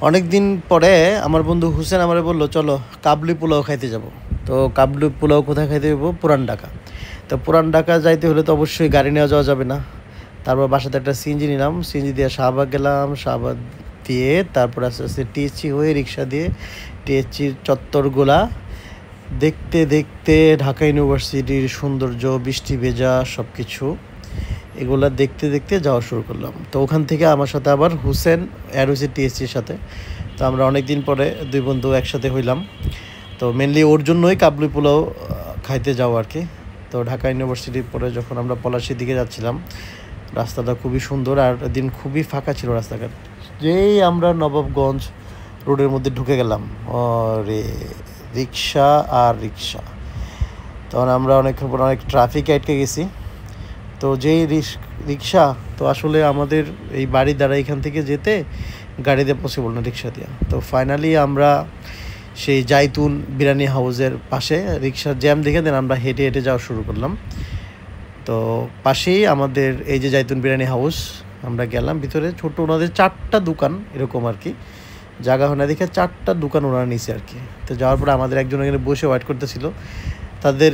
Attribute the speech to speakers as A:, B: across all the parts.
A: অনেক দিন পরে আমার বন্ধু হুসেন আমারে বললো চলো কাবলি পোলাও খাইতে যাব। তো কাবলি পোলাও কোথায় খাইতে যাবো? পুরান ঢাকা। তো পুরান ঢাকা যাইতে হলে তো অবশ্যই গাড়ি নেওয়া যাওয়া যাবে না। তারপর বাসাতে একটা সিএনজি নিলাম, সিএনজি দিয়ে শাহবাগ গেলাম, শাহবাগ দিয়ে তারপর আস্তে আস্তে টিএসসি হয়ে রিক্সা দিয়ে টিএসসির চত্বরগুলা দেখতে দেখতে ঢাকা ইউনিভার্সিটির সৌন্দর্য, বৃষ্টি ভেজা সব কিছু এগুলা দেখতে দেখতে যাওয়া শুরু করলাম। তো ওখান থেকে আমার সাথে আবার হুসেন অ্যাড হয়েছে টিএসসির সাথে। তো আমরা অনেক দিন পরে দুই বন্ধু একসাথে হইলাম। তো মেনলি ওর জন্যই কাবলি পোলাও খাইতে যাওয়া আর কি। তো ঢাকা ইউনিভার্সিটির পরে যখন আমরা পলাশির দিকে যাচ্ছিলাম, রাস্তাটা খুবই সুন্দর আর দিন খুবই ফাঁকা ছিল রাস্তাঘাট। যেই আমরা নবাবগঞ্জ রোডের মধ্যে ঢুকে গেলাম, রে রিক্সা আর রিক্সা। তখন আমরা অনেকক্ষণ পর অনেক ট্রাফিক আটকে গেছি। তো যেই রিক্সা, তো আসলে আমাদের এই বাড়ি দ্বারা এখান থেকে যেতে গাড়িতে পসিবল না, রিক্সা দিয়ে। তো ফাইনালি আমরা সেই জাইতুন বিরিয়ানি হাউসের পাশে রিক্সার জ্যাম দেখে দেন আমরা হেঁটে হেঁটে যাওয়া শুরু করলাম। তো পাশেই আমাদের এই যে জাইতুন বিরিয়ানি হাউস, আমরা গেলাম ভিতরে। ছোট ওনাদের 4টা দোকান এরকম আর কি, জায়গা হয় না দেখে 4টা দোকান ওনারা নিচে আর কি। তো যাওয়ার পরে আমাদের একজন এখানে বসে ওয়েট করতেছিল। তাদের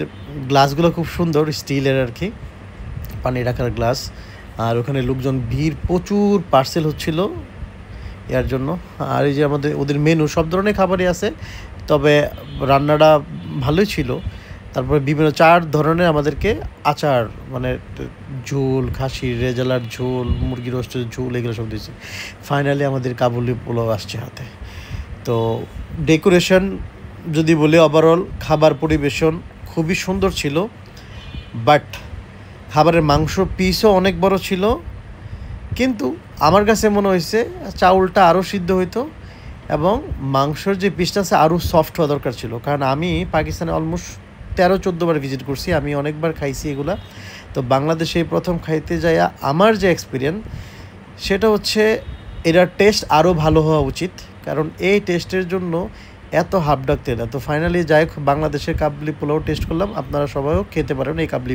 A: গ্লাসগুলো খুব সুন্দর, স্টিলের আর কি, পানি রাখার গ্লাস। আর ওখানে লোকজন ভিড়, প্রচুর পার্সেল হচ্ছিল এর জন্য। আর এই যে আমাদের ওদের মেনু সব ধরনের খাবারই আছে, তবে রান্নাটা ভালোই ছিল। তারপরে বিভিন্ন 4 ধরনের আমাদেরকে আচার, মানে ঝোল, খাসির রেজালার ঝোল, মুরগি রোস্টের ঝোল, এগুলো সব দিয়েছে। ফাইনালি আমাদের কাবুলি পোলাও আসছে হাতে। তো ডেকোরেশন যদি বলি, ওভারঅল খাবার পরিবেশন খুবই সুন্দর ছিল। বাট খাবারের মাংস পিসও অনেক বড় ছিল, কিন্তু আমার কাছে মনে হয়েছে চাউলটা আরও সিদ্ধ হইতো এবং মাংসর যে পিসটা আছে আরও সফট হওয়া দরকার ছিল। কারণ আমি পাকিস্তানে অলমোস্ট 13-14 বার ভিজিট করছি, আমি অনেকবার খাইছি এগুলা। তো বাংলাদেশে প্রথম খাইতে যাইয়া আমার যে এক্সপিরিয়েন্স, সেটা হচ্ছে এটার টেস্ট আরও ভালো হওয়া উচিত। কারণ এই টেস্টের জন্য এত হাফ ডাকতে না। তো ফাইনালি যাই হোক, বাংলাদেশের কাবলি পোলাও টেস্ট করলাম। আপনারা সবাইও খেতে পারেন এই কাবলি